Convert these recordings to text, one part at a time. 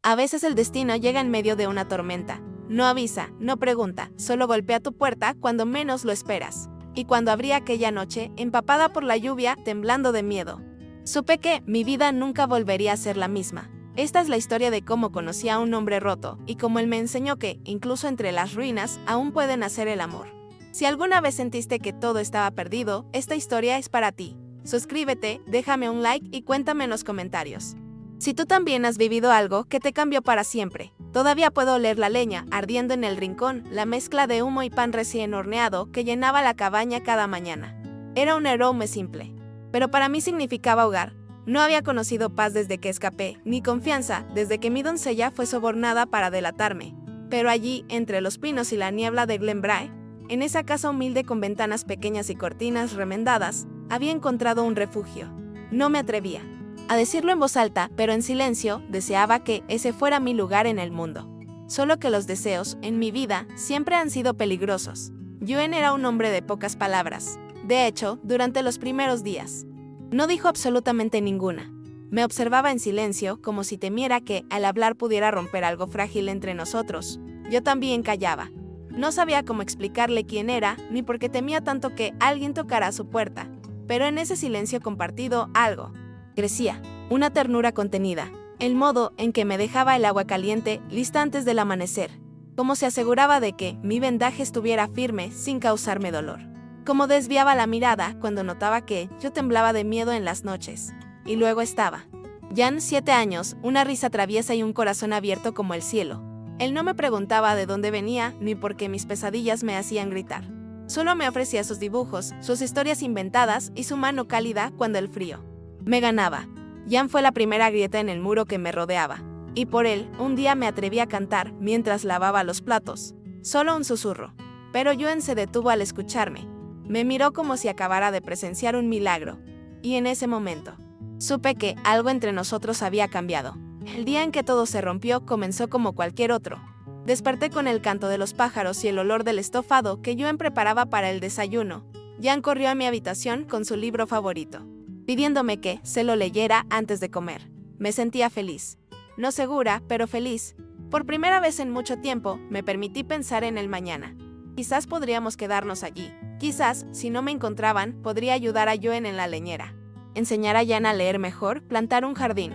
A veces el destino llega en medio de una tormenta. No avisa, no pregunta, solo golpea tu puerta cuando menos lo esperas. Y cuando abrí aquella noche, empapada por la lluvia, temblando de miedo, supe que mi vida nunca volvería a ser la misma. Esta es la historia de cómo conocí a un hombre roto, y cómo él me enseñó que, incluso entre las ruinas, aún puede nacer el amor. Si alguna vez sentiste que todo estaba perdido, esta historia es para ti. Suscríbete, déjame un like y cuéntame en los comentarios si tú también has vivido algo que te cambió para siempre. Todavía puedo oler la leña ardiendo en el rincón, la mezcla de humo y pan recién horneado que llenaba la cabaña cada mañana. Era un aroma simple, pero para mí significaba hogar. No había conocido paz desde que escapé, ni confianza desde que mi doncella fue sobornada para delatarme. Pero allí, entre los pinos y la niebla de Glenbrae, en esa casa humilde con ventanas pequeñas y cortinas remendadas, había encontrado un refugio. No me atrevía a decirlo en voz alta, pero en silencio, deseaba que ese fuera mi lugar en el mundo. Solo que los deseos, en mi vida, siempre han sido peligrosos. Yuen era un hombre de pocas palabras. De hecho, durante los primeros días, no dijo absolutamente ninguna. Me observaba en silencio, como si temiera que, al hablar, pudiera romper algo frágil entre nosotros. Yo también callaba. No sabía cómo explicarle quién era, ni por qué temía tanto que alguien tocara a su puerta. Pero en ese silencio compartido, algo crecía, una ternura contenida, el modo en que me dejaba el agua caliente lista antes del amanecer, como se aseguraba de que mi vendaje estuviera firme sin causarme dolor, como desviaba la mirada cuando notaba que yo temblaba de miedo en las noches. Y luego estaba Jan, 7 años, una risa traviesa y un corazón abierto como el cielo. Él no me preguntaba de dónde venía ni por qué mis pesadillas me hacían gritar. Solo me ofrecía sus dibujos, sus historias inventadas y su mano cálida cuando el frío me ganaba. Jan fue la primera grieta en el muro que me rodeaba, y por él, un día me atreví a cantar mientras lavaba los platos. Solo un susurro. Pero Yuen se detuvo al escucharme. Me miró como si acabara de presenciar un milagro. Y en ese momento, supe que algo entre nosotros había cambiado. El día en que todo se rompió comenzó como cualquier otro. Desperté con el canto de los pájaros y el olor del estofado que Yuen preparaba para el desayuno. Jan corrió a mi habitación con su libro favorito, pidiéndome que se lo leyera antes de comer. Me sentía feliz. No segura, pero feliz. Por primera vez en mucho tiempo, me permití pensar en el mañana. Quizás podríamos quedarnos allí. Quizás, si no me encontraban, podría ayudar a Yuen en la leñera. Enseñar a Jan a leer mejor, plantar un jardín.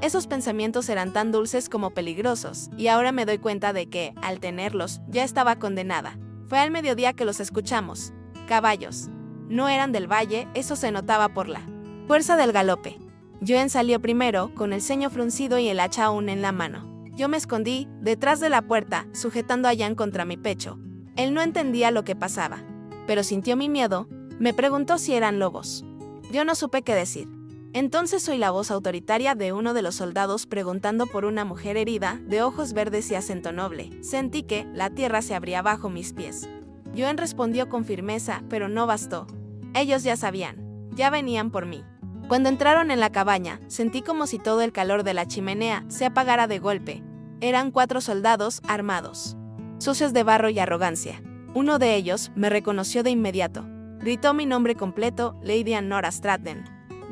Esos pensamientos eran tan dulces como peligrosos, y ahora me doy cuenta de que, al tenerlos, ya estaba condenada. Fue al mediodía que los escuchamos. Caballos. No eran del valle, eso se notaba por la fuerza del galope. Yuen salió primero, con el ceño fruncido y el hacha aún en la mano. Yo me escondí, detrás de la puerta, sujetando a Jan contra mi pecho. Él no entendía lo que pasaba, pero sintió mi miedo. Me preguntó si eran lobos. Yo no supe qué decir. Entonces oí la voz autoritaria de uno de los soldados preguntando por una mujer herida, de ojos verdes y acento noble. Sentí que la tierra se abría bajo mis pies. Yuen respondió con firmeza, pero no bastó. Ellos ya sabían, ya venían por mí. Cuando entraron en la cabaña, sentí como si todo el calor de la chimenea se apagara de golpe. Eran 4 soldados armados, sucios de barro y arrogancia. Uno de ellos me reconoció de inmediato. Gritó mi nombre completo, Lady Nora Stratton.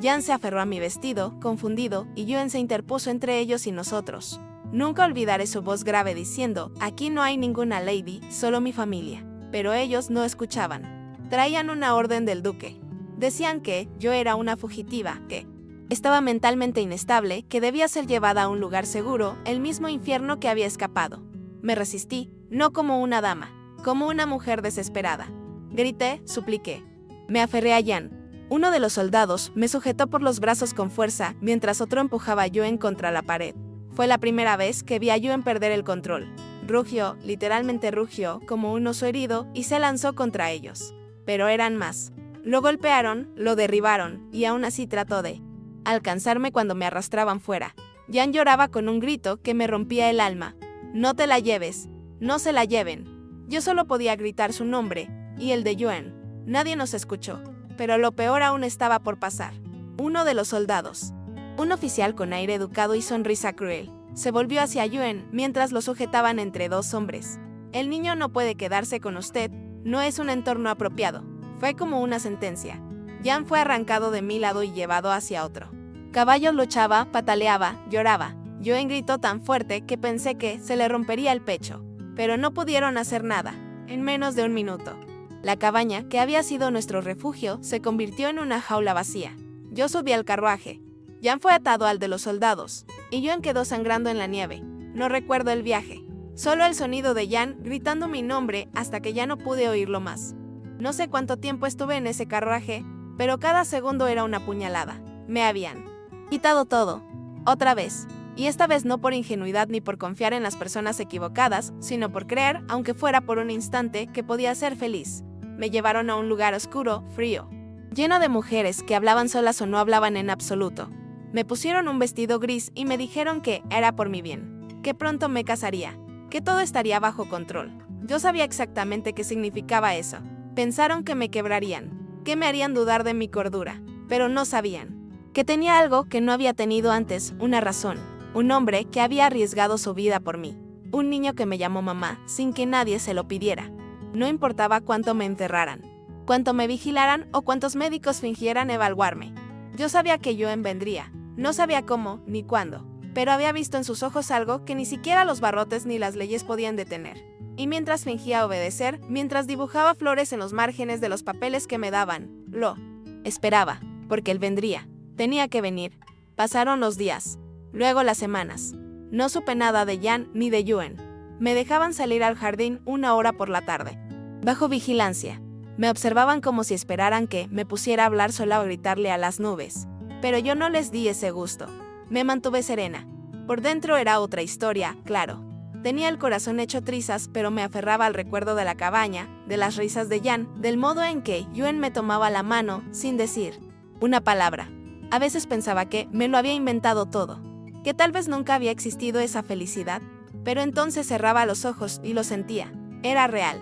Jan se aferró a mi vestido, confundido, y Yuen se interpuso entre ellos y nosotros. Nunca olvidaré su voz grave diciendo, aquí no hay ninguna lady, solo mi familia. Pero ellos no escuchaban. Traían una orden del duque. Decían que yo era una fugitiva, que estaba mentalmente inestable, que debía ser llevada a un lugar seguro, el mismo infierno que había escapado. Me resistí, no como una dama, como una mujer desesperada. Grité, supliqué. Me aferré a Jan. Uno de los soldados me sujetó por los brazos con fuerza, mientras otro empujaba a Yuen contra la pared. Fue la primera vez que vi a Yuen perder el control. Rugió, literalmente rugió, como un oso herido, y se lanzó contra ellos. Pero eran más. Lo golpearon, lo derribaron, y aún así trató de alcanzarme cuando me arrastraban fuera. Jan lloraba con un grito que me rompía el alma. No te la lleves, no se la lleven. Yo solo podía gritar su nombre, y el de Yuen. Nadie nos escuchó, pero lo peor aún estaba por pasar. Uno de los soldados, un oficial con aire educado y sonrisa cruel, se volvió hacia Yuen mientras lo sujetaban entre 2 hombres. El niño no puede quedarse con usted, no es un entorno apropiado. Fue como una sentencia. Jan fue arrancado de mi lado y llevado hacia otro. Caballo luchaba, pataleaba, lloraba. Yuen gritó tan fuerte que pensé que se le rompería el pecho, pero no pudieron hacer nada. En menos de un minuto, la cabaña, que había sido nuestro refugio, se convirtió en una jaula vacía. Yo subí al carruaje. Jan fue atado al de los soldados, y Yuen quedó sangrando en la nieve. No recuerdo el viaje, solo el sonido de Jan gritando mi nombre hasta que ya no pude oírlo más. No sé cuánto tiempo estuve en ese carruaje, pero cada segundo era una puñalada. Me habían quitado todo, otra vez. Y esta vez no por ingenuidad ni por confiar en las personas equivocadas, sino por creer, aunque fuera por un instante, que podía ser feliz. Me llevaron a un lugar oscuro, frío, lleno de mujeres que hablaban solas o no hablaban en absoluto. Me pusieron un vestido gris y me dijeron que era por mi bien, que pronto me casaría, que todo estaría bajo control. Yo sabía exactamente qué significaba eso. Pensaron que me quebrarían, que me harían dudar de mi cordura, pero no sabían que tenía algo que no había tenido antes, una razón. Un hombre que había arriesgado su vida por mí. Un niño que me llamó mamá sin que nadie se lo pidiera. No importaba cuánto me encerraran, cuánto me vigilaran o cuántos médicos fingieran evaluarme. Yo sabía que Yuen vendría. No sabía cómo ni cuándo, pero había visto en sus ojos algo que ni siquiera los barrotes ni las leyes podían detener. Y mientras fingía obedecer, mientras dibujaba flores en los márgenes de los papeles que me daban, lo esperaba, porque él vendría. Tenía que venir. Pasaron los días. Luego las semanas. No supe nada de Jan ni de Yuen. Me dejaban salir al jardín 1 hora por la tarde, bajo vigilancia. Me observaban como si esperaran que me pusiera a hablar sola o gritarle a las nubes. Pero yo no les di ese gusto. Me mantuve serena. Por dentro era otra historia, claro. Tenía el corazón hecho trizas, pero me aferraba al recuerdo de la cabaña, de las risas de Jan, del modo en que Yuen me tomaba la mano, sin decir una palabra. A veces pensaba que me lo había inventado todo, que tal vez nunca había existido esa felicidad, pero entonces cerraba los ojos y lo sentía. Era real.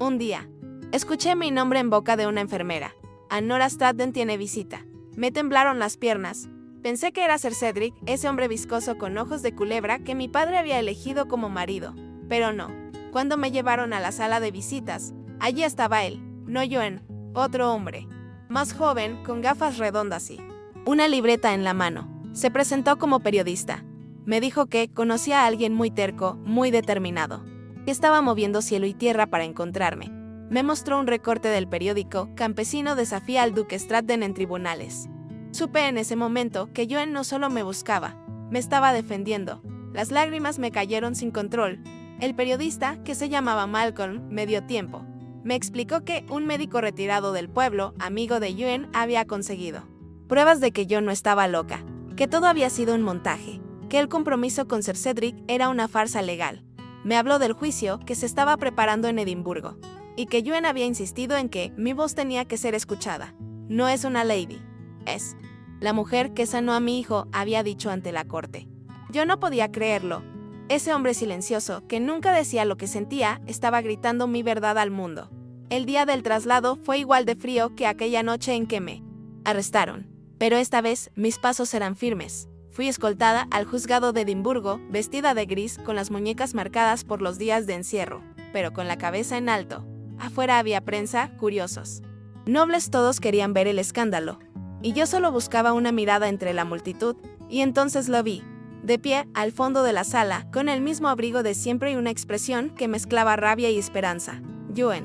Un día, escuché mi nombre en boca de una enfermera. A Nora Stratton tiene visita. Me temblaron las piernas. Pensé que era Sir Cedric, ese hombre viscoso con ojos de culebra que mi padre había elegido como marido. Pero no. Cuando me llevaron a la sala de visitas, allí estaba él, no Yuen, otro hombre. Más joven, con gafas redondas y una libreta en la mano. Se presentó como periodista. Me dijo que conocía a alguien muy terco, muy determinado, que estaba moviendo cielo y tierra para encontrarme. Me mostró un recorte del periódico Campesino desafía al duque Stratton en tribunales. Supe en ese momento que Yuen no solo me buscaba, me estaba defendiendo. Las lágrimas me cayeron sin control. El periodista, que se llamaba Malcolm, me dio tiempo. Me explicó que un médico retirado del pueblo, amigo de Yuen, había conseguido pruebas de que yo no estaba loca, que todo había sido un montaje, que el compromiso con Sir Cedric era una farsa legal. Me habló del juicio que se estaba preparando en Edimburgo, y que Yuen había insistido en que mi voz tenía que ser escuchada. No es una lady, es la mujer que sanó a mi hijo, había dicho ante la corte. Yo no podía creerlo. Ese hombre silencioso, que nunca decía lo que sentía, estaba gritando mi verdad al mundo. El día del traslado fue igual de frío que aquella noche en que me arrestaron. Pero esta vez mis pasos eran firmes. Fui escoltada al juzgado de Edimburgo, vestida de gris, con las muñecas marcadas por los días de encierro, pero con la cabeza en alto. Afuera había prensa, curiosos. Nobles todos querían ver el escándalo, y yo solo buscaba una mirada entre la multitud, y entonces lo vi, de pie, al fondo de la sala, con el mismo abrigo de siempre y una expresión que mezclaba rabia y esperanza. Yuen.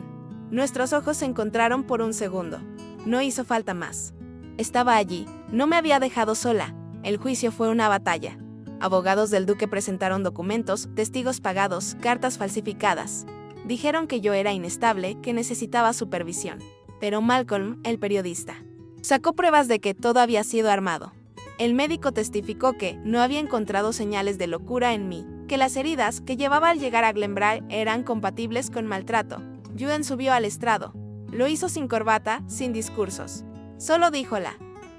Nuestros ojos se encontraron por un segundo. No hizo falta más. Estaba allí, no me había dejado sola. El juicio fue una batalla. Abogados del duque presentaron documentos, testigos pagados, cartas falsificadas. Dijeron que yo era inestable, que necesitaba supervisión. Pero Malcolm, el periodista, sacó pruebas de que todo había sido armado. El médico testificó que no había encontrado señales de locura en mí, que las heridas que llevaba al llegar a Glenbrae eran compatibles con maltrato. Yuen subió al estrado. Lo hizo sin corbata, sin discursos. Solo dijo la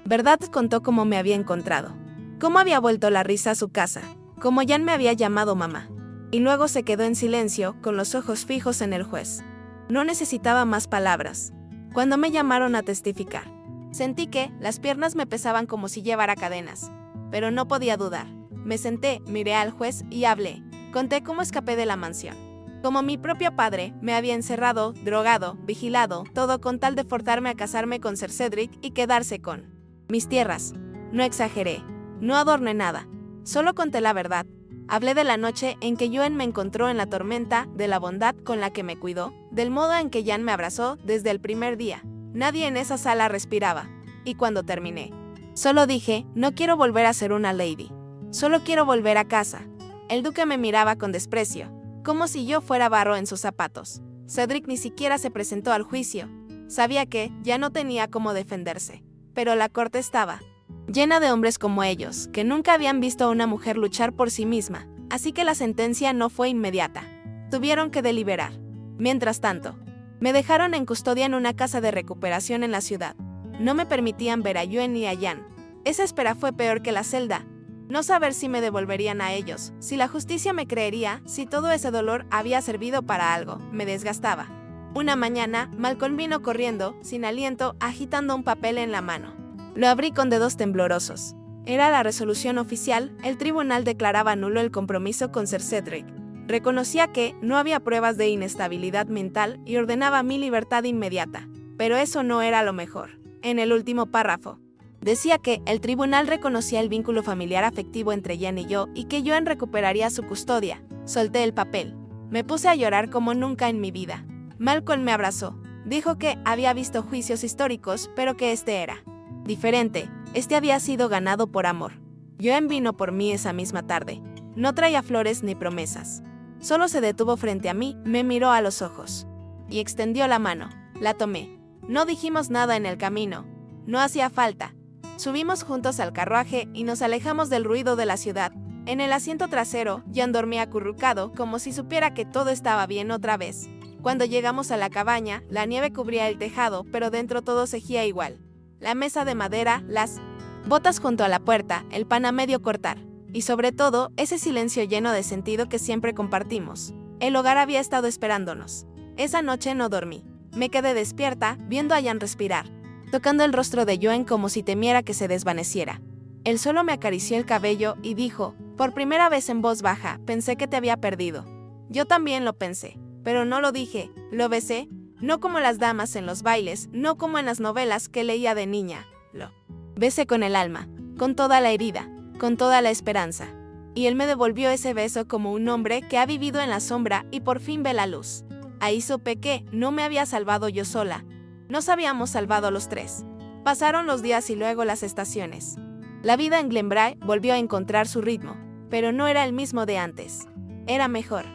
verdad, contó cómo me había encontrado, cómo había vuelto la risa a su casa, cómo Jan me había llamado mamá. Y luego se quedó en silencio, con los ojos fijos en el juez. No necesitaba más palabras. Cuando me llamaron a testificar, sentí que las piernas me pesaban como si llevara cadenas, pero no podía dudar. Me senté, miré al juez y hablé. Conté cómo escapé de la mansión. Como mi propio padre me había encerrado, drogado, vigilado, todo con tal de forzarme a casarme con Sir Cedric y quedarse con mis tierras. No exageré, no adorné nada. Solo conté la verdad. Hablé de la noche en que Yuen me encontró en la tormenta, de la bondad con la que me cuidó, del modo en que Jan me abrazó desde el primer día. Nadie en esa sala respiraba. Y cuando terminé, solo dije, no quiero volver a ser una lady. Solo quiero volver a casa. El duque me miraba con desprecio, como si yo fuera barro en sus zapatos. Cedric ni siquiera se presentó al juicio. Sabía que ya no tenía cómo defenderse. Pero la corte estaba llena de hombres como ellos, que nunca habían visto a una mujer luchar por sí misma, así que la sentencia no fue inmediata. Tuvieron que deliberar. Mientras tanto, me dejaron en custodia en una casa de recuperación en la ciudad. No me permitían ver a Yuen ni a Jan. Esa espera fue peor que la celda. No saber si me devolverían a ellos, si la justicia me creería, si todo ese dolor había servido para algo, me desgastaba. Una mañana, Malcolm vino corriendo, sin aliento, agitando un papel en la mano. Lo abrí con dedos temblorosos. Era la resolución oficial. El tribunal declaraba nulo el compromiso con Sir Cedric. Reconocía que no había pruebas de inestabilidad mental y ordenaba mi libertad inmediata. Pero eso no era lo mejor. En el último párrafo, decía que el tribunal reconocía el vínculo familiar afectivo entre Jan y yo y que Joan recuperaría su custodia. Solté el papel. Me puse a llorar como nunca en mi vida. Malcolm me abrazó. Dijo que había visto juicios históricos, pero que este era diferente. Este había sido ganado por amor. Joan vino por mí esa misma tarde. No traía flores ni promesas. Solo se detuvo frente a mí, me miró a los ojos y extendió la mano. La tomé. No dijimos nada en el camino. No hacía falta. Subimos juntos al carruaje y nos alejamos del ruido de la ciudad. En el asiento trasero, Jan dormía acurrucado, como si supiera que todo estaba bien otra vez. Cuando llegamos a la cabaña, la nieve cubría el tejado, pero dentro todo seguía igual. La mesa de madera, las botas junto a la puerta, el pan a medio cortar. Y sobre todo, ese silencio lleno de sentido que siempre compartimos. El hogar había estado esperándonos. Esa noche no dormí. Me quedé despierta, viendo a Jan respirar, tocando el rostro de Joan como si temiera que se desvaneciera. Él solo me acarició el cabello y dijo, por primera vez en voz baja, pensé que te había perdido. Yo también lo pensé, pero no lo dije, lo besé, no como las damas en los bailes, no como en las novelas que leía de niña, lo besé con el alma, con toda la herida, con toda la esperanza. Y él me devolvió ese beso como un hombre que ha vivido en la sombra y por fin ve la luz. Ahí supe que no me había salvado yo sola. Nos habíamos salvado los tres. Pasaron los días y luego las estaciones. La vida en Glenbrae volvió a encontrar su ritmo, pero no era el mismo de antes. Era mejor.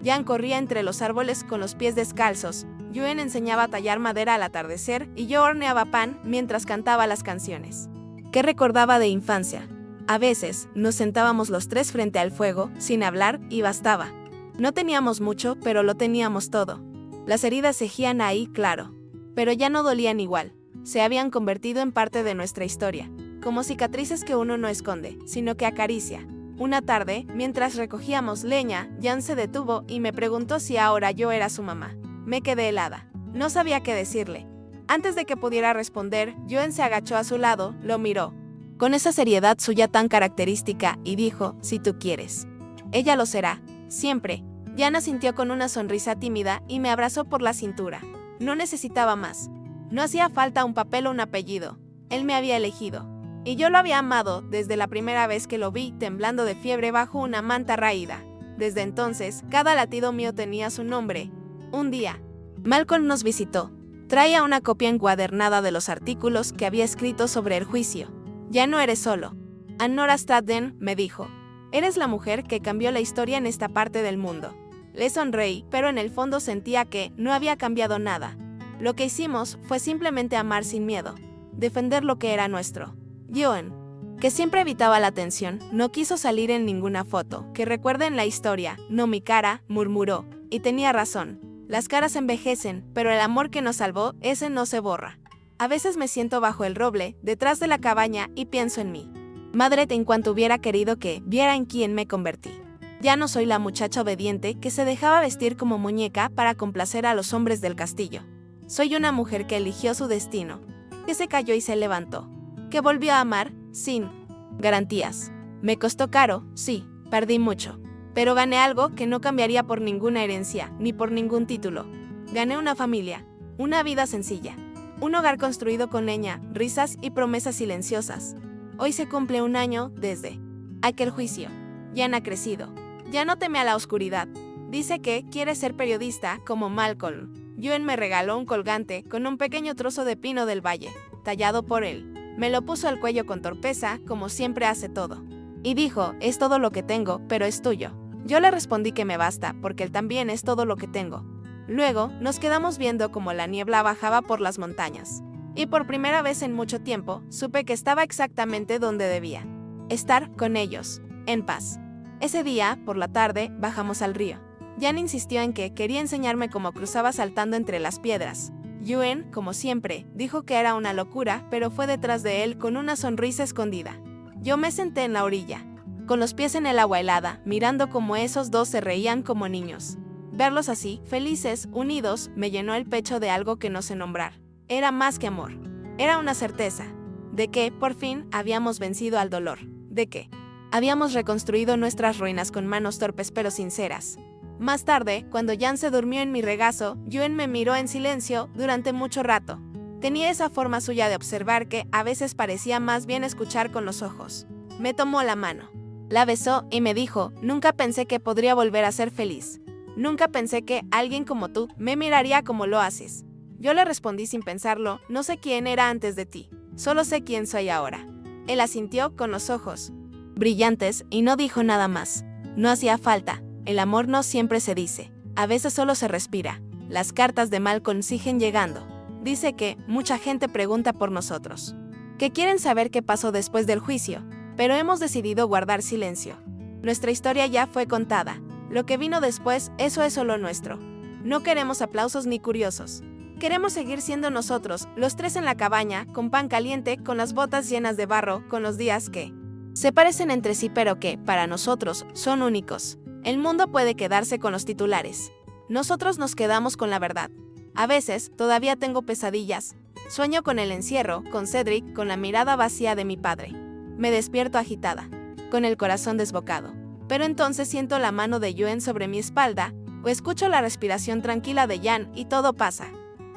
Jan corría entre los árboles con los pies descalzos, Joan enseñaba a tallar madera al atardecer y yo horneaba pan mientras cantaba las canciones que recordaba de infancia. A veces, nos sentábamos los tres frente al fuego, sin hablar, y bastaba. No teníamos mucho, pero lo teníamos todo. Las heridas seguían ahí, claro. Pero ya no dolían igual. Se habían convertido en parte de nuestra historia. Como cicatrices que uno no esconde, sino que acaricia. Una tarde, mientras recogíamos leña, Jan se detuvo y me preguntó si ahora yo era su mamá. Me quedé helada. No sabía qué decirle. Antes de que pudiera responder, Joan se agachó a su lado, lo miró, con esa seriedad suya tan característica, y dijo, si tú quieres. Ella lo será, siempre. Jan asintió con una sonrisa tímida y me abrazó por la cintura. No necesitaba más. No hacía falta un papel o un apellido. Él me había elegido. Y yo lo había amado desde la primera vez que lo vi temblando de fiebre bajo una manta raída. Desde entonces, cada latido mío tenía su nombre. Un día, Malcolm nos visitó. Traía una copia encuadernada de los artículos que había escrito sobre el juicio. Ya no eres solo. Anora Stradden, me dijo. Eres la mujer que cambió la historia en esta parte del mundo. Le sonreí, pero en el fondo sentía que no había cambiado nada. Lo que hicimos fue simplemente amar sin miedo. Defender lo que era nuestro. Joan, que siempre evitaba la atención, no quiso salir en ninguna foto. Que recuerden la historia, no mi cara, murmuró. Y tenía razón. Las caras envejecen, pero el amor que nos salvó, ese no se borra. A veces me siento bajo el roble, detrás de la cabaña, y pienso en mí. Madre, en cuanto hubiera querido que viera en quién me convertí. Ya no soy la muchacha obediente que se dejaba vestir como muñeca para complacer a los hombres del castillo. Soy una mujer que eligió su destino, que se cayó y se levantó, que volvió a amar, sin garantías. Me costó caro, sí, perdí mucho. Pero gané algo que no cambiaría por ninguna herencia, ni por ningún título. Gané una familia, una vida sencilla, un hogar construido con leña, risas y promesas silenciosas. Hoy se cumple un año desde Aquel juicio. Jan ha crecido. Ya no teme a la oscuridad. Dice que quiere ser periodista como Malcolm. Yuen me regaló un colgante con un pequeño trozo de pino del valle, tallado por él. Me lo puso al cuello con torpeza, como siempre hace todo. Y dijo, es todo lo que tengo, pero es tuyo. Yo le respondí que me basta, porque él también es todo lo que tengo. Luego, nos quedamos viendo cómo la niebla bajaba por las montañas. Y por primera vez en mucho tiempo, supe que estaba exactamente donde debía. Estar con ellos, en paz. Ese día, por la tarde, bajamos al río. Jan insistió en que quería enseñarme cómo cruzaba saltando entre las piedras. Yuen, como siempre, dijo que era una locura, pero fue detrás de él con una sonrisa escondida. Yo me senté en la orilla, con los pies en el agua helada, mirando cómo esos dos se reían como niños. Verlos así, felices, unidos, me llenó el pecho de algo que no sé nombrar. Era más que amor. Era una certeza. De que, por fin, habíamos vencido al dolor. De que habíamos reconstruido nuestras ruinas con manos torpes pero sinceras. Más tarde, cuando Jan se durmió en mi regazo, Yuen me miró en silencio durante mucho rato. Tenía esa forma suya de observar que a veces parecía más bien escuchar con los ojos. Me tomó la mano. La besó y me dijo, nunca pensé que podría volver a ser feliz. Nunca pensé que alguien como tú me miraría como lo haces. Yo le respondí sin pensarlo, no sé quién era antes de ti, solo sé quién soy ahora. Él asintió con los ojos brillantes y no dijo nada más. No hacía falta. El amor no siempre se dice, a veces solo se respira. Las cartas de Malcolm siguen llegando. Dice que mucha gente pregunta por nosotros, que quieren saber qué pasó después del juicio, pero hemos decidido guardar silencio. Nuestra historia ya fue contada. Lo que vino después, eso es solo nuestro. No queremos aplausos ni curiosos. Queremos seguir siendo nosotros, los tres en la cabaña, con pan caliente, con las botas llenas de barro, con los días que se parecen entre sí pero que, para nosotros, son únicos. El mundo puede quedarse con los titulares. Nosotros nos quedamos con la verdad. A veces, todavía tengo pesadillas. Sueño con el encierro, con Cedric, con la mirada vacía de mi padre. Me despierto agitada, con el corazón desbocado. Pero entonces siento la mano de Yuen sobre mi espalda, o escucho la respiración tranquila de Jan y todo pasa.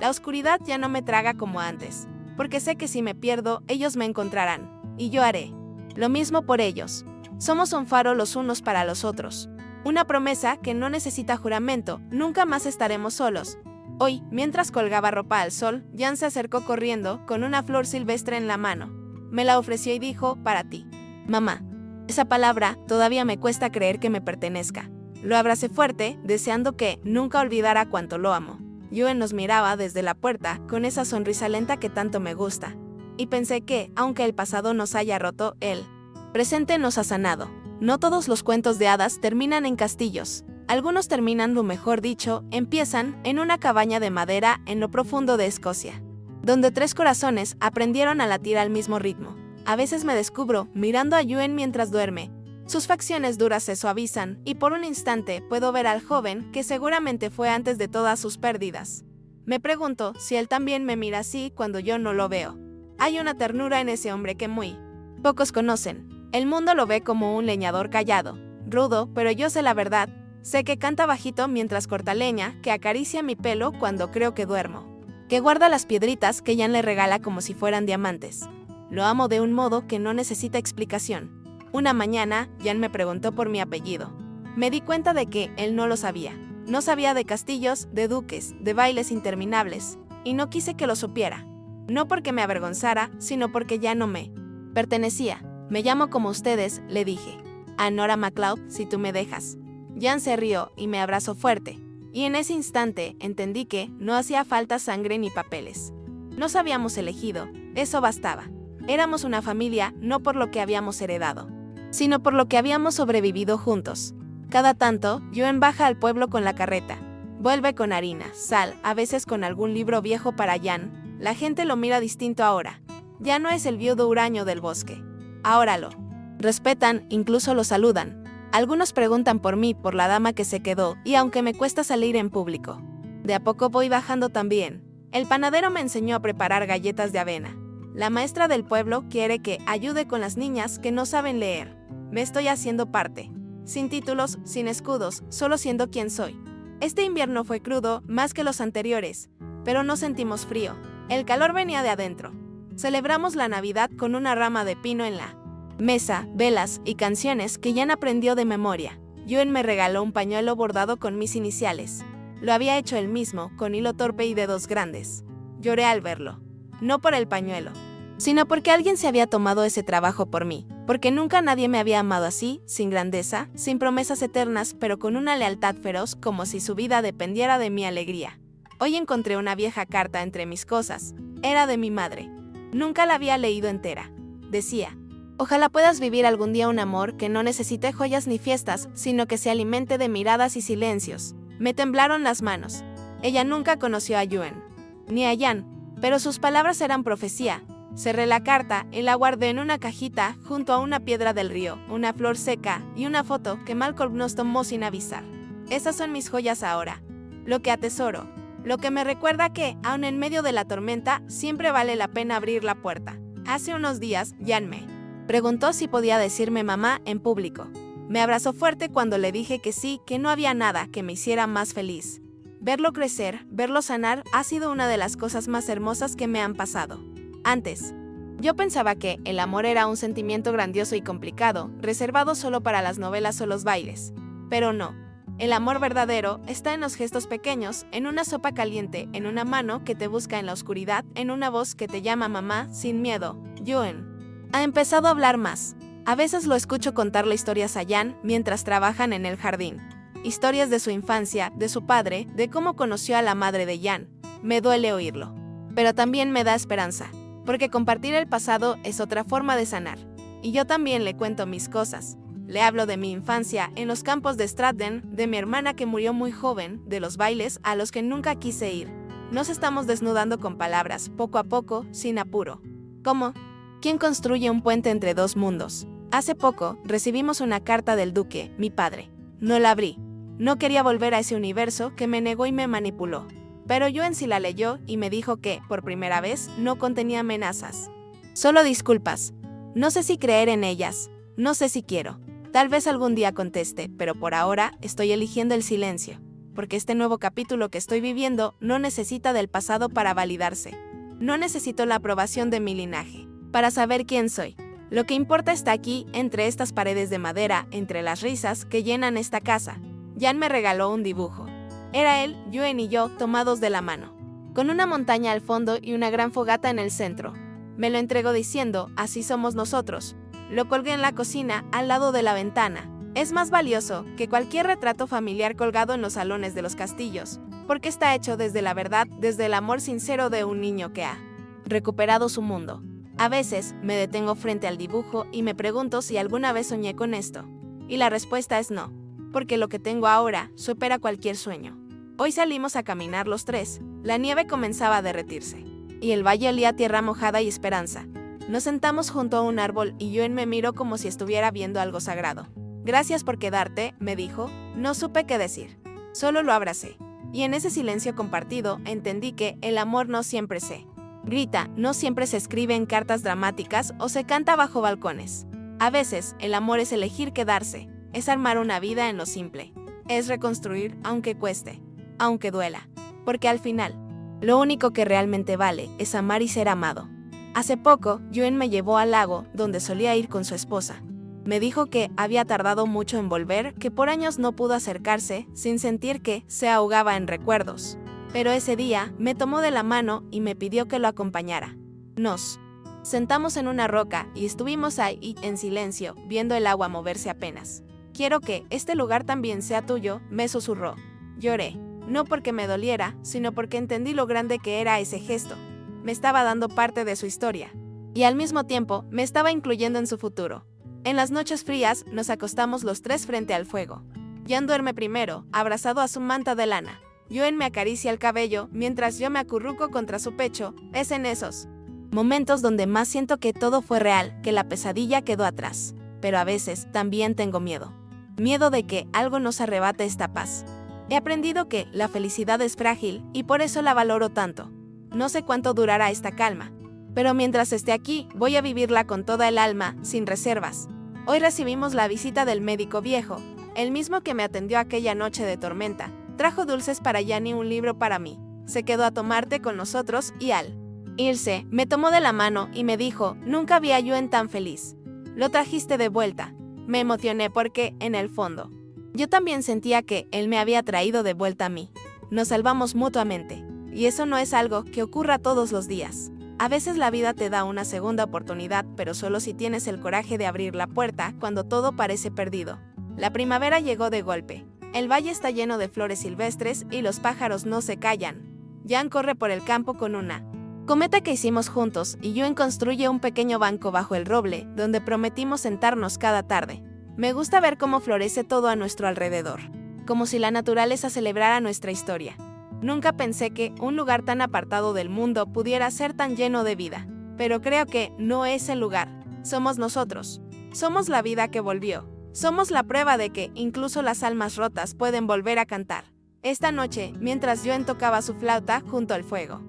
La oscuridad ya no me traga como antes, porque sé que si me pierdo, ellos me encontrarán. Y yo haré lo mismo por ellos. Somos un faro los unos para los otros. Una promesa que no necesita juramento, nunca más estaremos solos. Hoy, mientras colgaba ropa al sol, Jan se acercó corriendo con una flor silvestre en la mano. Me la ofreció y dijo, para ti. Mamá. Esa palabra todavía me cuesta creer que me pertenezca. Lo abracé fuerte, deseando que nunca olvidara cuánto lo amo. Yuen nos miraba desde la puerta con esa sonrisa lenta que tanto me gusta. Y pensé que, aunque el pasado nos haya roto, el presente nos ha sanado. No todos los cuentos de hadas terminan en castillos. Algunos terminan, o mejor dicho, empiezan en una cabaña de madera en lo profundo de Escocia, donde tres corazones aprendieron a latir al mismo ritmo. A veces me descubro mirando a Yuen mientras duerme. Sus facciones duras se suavizan y por un instante puedo ver al joven que seguramente fue antes de todas sus pérdidas. Me pregunto si él también me mira así cuando yo no lo veo. Hay una ternura en ese hombre que muy pocos conocen. El mundo lo ve como un leñador callado, rudo, pero yo sé la verdad. Sé que canta bajito mientras corta leña, que acaricia mi pelo cuando creo que duermo, que guarda las piedritas que Jan le regala como si fueran diamantes. Lo amo de un modo que no necesita explicación. Una mañana, Jan me preguntó por mi apellido. Me di cuenta de que él no lo sabía. No sabía de castillos, de duques, de bailes interminables, y no quise que lo supiera. No porque me avergonzara, sino porque ya no me pertenecía. Me llamo como ustedes, le dije. A Nora MacLeod, si tú me dejas. Jan se rió y me abrazó fuerte. Y en ese instante entendí que no hacía falta sangre ni papeles. Nos habíamos elegido, eso bastaba. Éramos una familia no por lo que habíamos heredado, sino por lo que habíamos sobrevivido juntos. Cada tanto, Yuen baja al pueblo con la carreta. Vuelve con harina, sal, a veces con algún libro viejo para Jan. La gente lo mira distinto ahora. Ya no es el viudo huraño del bosque. Ahora lo respetan, incluso lo saludan. Algunos preguntan por mí, por la dama que se quedó, y aunque me cuesta salir en público, de a poco voy bajando también. El panadero me enseñó a preparar galletas de avena. La maestra del pueblo quiere que ayude con las niñas que no saben leer. Me estoy haciendo parte. Sin títulos, sin escudos, solo siendo quien soy. Este invierno fue crudo, más que los anteriores, pero no sentimos frío. El calor venía de adentro. Celebramos la Navidad con una rama de pino en la mesa, velas y canciones que Jan aprendió de memoria. Yuen me regaló un pañuelo bordado con mis iniciales. Lo había hecho él mismo, con hilo torpe y dedos grandes. Lloré al verlo. No por el pañuelo, sino porque alguien se había tomado ese trabajo por mí, porque nunca nadie me había amado así, sin grandeza, sin promesas eternas, pero con una lealtad feroz, como si su vida dependiera de mi alegría. Hoy encontré una vieja carta entre mis cosas. Era de mi madre. Nunca la había leído entera. Decía: ojalá puedas vivir algún día un amor que no necesite joyas ni fiestas, sino que se alimente de miradas y silencios. Me temblaron las manos. Ella nunca conoció a Yuen, ni a Jan, pero sus palabras eran profecía. Cerré la carta y la guardé en una cajita junto a una piedra del río, una flor seca y una foto que Malcolm nos tomó sin avisar. Esas son mis joyas ahora. Lo que atesoro. Lo que me recuerda que, aun en medio de la tormenta, siempre vale la pena abrir la puerta. Hace unos días, Jan me preguntó si podía decirme mamá en público. Me abrazó fuerte cuando le dije que sí, que no había nada que me hiciera más feliz. Verlo crecer, verlo sanar, ha sido una de las cosas más hermosas que me han pasado. Antes, yo pensaba que el amor era un sentimiento grandioso y complicado, reservado solo para las novelas o los bailes. Pero no. El amor verdadero está en los gestos pequeños, en una sopa caliente, en una mano que te busca en la oscuridad, en una voz que te llama mamá, sin miedo. Yuen ha empezado a hablar más. A veces lo escucho contarle historias a Jan mientras trabajan en el jardín. Historias de su infancia, de su padre, de cómo conoció a la madre de Jan. Me duele oírlo. Pero también me da esperanza, porque compartir el pasado es otra forma de sanar. Y yo también le cuento mis cosas. Le hablo de mi infancia en los campos de Stratden, de mi hermana que murió muy joven, de los bailes a los que nunca quise ir. Nos estamos desnudando con palabras, poco a poco, sin apuro. ¿Cómo? ¿Quién construye un puente entre dos mundos? Hace poco, recibimos una carta del duque, mi padre. No la abrí. No quería volver a ese universo que me negó y me manipuló. Pero Yuen sí la leyó y me dijo que, por primera vez, no contenía amenazas. Solo disculpas. No sé si creer en ellas. No sé si quiero. Tal vez algún día conteste, pero por ahora estoy eligiendo el silencio. Porque este nuevo capítulo que estoy viviendo no necesita del pasado para validarse. No necesito la aprobación de mi linaje para saber quién soy. Lo que importa está aquí, entre estas paredes de madera, entre las risas que llenan esta casa. Jan me regaló un dibujo. Era él, Yuen y yo tomados de la mano, con una montaña al fondo y una gran fogata en el centro. Me lo entregó diciendo: así somos nosotros. Lo colgué en la cocina, al lado de la ventana. Es más valioso que cualquier retrato familiar colgado en los salones de los castillos, porque está hecho desde la verdad, desde el amor sincero de un niño que ha recuperado su mundo. A veces me detengo frente al dibujo y me pregunto si alguna vez soñé con esto. Y la respuesta es no, porque lo que tengo ahora supera cualquier sueño. Hoy salimos a caminar los tres. La nieve comenzaba a derretirse, y el valle olía a tierra mojada y esperanza. Nos sentamos junto a un árbol y Yuen me miró como si estuviera viendo algo sagrado. Gracias por quedarte, me dijo. No supe qué decir. Solo lo abracé. Y en ese silencio compartido entendí que el amor no siempre se grita, no siempre se escribe en cartas dramáticas o se canta bajo balcones. A veces, el amor es elegir quedarse, es armar una vida en lo simple. Es reconstruir, aunque cueste, aunque duela. Porque al final, lo único que realmente vale es amar y ser amado. Hace poco, Yuen me llevó al lago, donde solía ir con su esposa. Me dijo que había tardado mucho en volver, que por años no pudo acercarse, sin sentir que se ahogaba en recuerdos. Pero ese día, me tomó de la mano y me pidió que lo acompañara. Nos sentamos en una roca y estuvimos ahí, en silencio, viendo el agua moverse apenas. Quiero que este lugar también sea tuyo, me susurró. Lloré, no porque me doliera, sino porque entendí lo grande que era ese gesto. Me estaba dando parte de su historia. Y al mismo tiempo, me estaba incluyendo en su futuro. En las noches frías, nos acostamos los tres frente al fuego. Jan duerme primero, abrazado a su manta de lana. Yuen me acaricia el cabello, mientras yo me acurruco contra su pecho. Es en esos momentos donde más siento que todo fue real, que la pesadilla quedó atrás. Pero a veces, también tengo miedo. Miedo de que algo nos arrebate esta paz. He aprendido que la felicidad es frágil, y por eso la valoro tanto. No sé cuánto durará esta calma, pero mientras esté aquí, voy a vivirla con toda el alma, sin reservas. Hoy recibimos la visita del médico viejo, el mismo que me atendió aquella noche de tormenta. Trajo dulces para Jan y un libro para mí. Se quedó a tomar té con nosotros y al irse, me tomó de la mano y me dijo: nunca vi a Yuen tan feliz. Lo trajiste de vuelta. Me emocioné porque, en el fondo, yo también sentía que él me había traído de vuelta a mí. Nos salvamos mutuamente. Y eso no es algo que ocurra todos los días. A veces la vida te da una segunda oportunidad, pero solo si tienes el coraje de abrir la puerta cuando todo parece perdido. La primavera llegó de golpe. El valle está lleno de flores silvestres y los pájaros no se callan. Jan corre por el campo con una cometa que hicimos juntos y Yuen construye un pequeño banco bajo el roble donde prometimos sentarnos cada tarde. Me gusta ver cómo florece todo a nuestro alrededor, como si la naturaleza celebrara nuestra historia. Nunca pensé que un lugar tan apartado del mundo pudiera ser tan lleno de vida, pero creo que no es el lugar, somos nosotros. Somos la vida que volvió. Somos la prueba de que incluso las almas rotas pueden volver a cantar. Esta noche, mientras Yuen tocaba su flauta junto al fuego,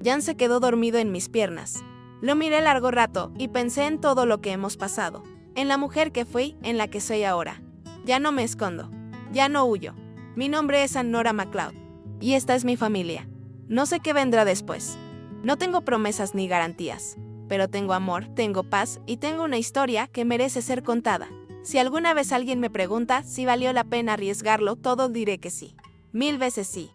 Jan se quedó dormido en mis piernas. Lo miré largo rato y pensé en todo lo que hemos pasado, en la mujer que fui, en la que soy ahora. Ya no me escondo, ya no huyo. Mi nombre es Nora MacLeod, y esta es mi familia. No sé qué vendrá después. No tengo promesas ni garantías, pero tengo amor, tengo paz y tengo una historia que merece ser contada. Si alguna vez alguien me pregunta si valió la pena arriesgarlo todo, diré que sí. 1000 veces sí.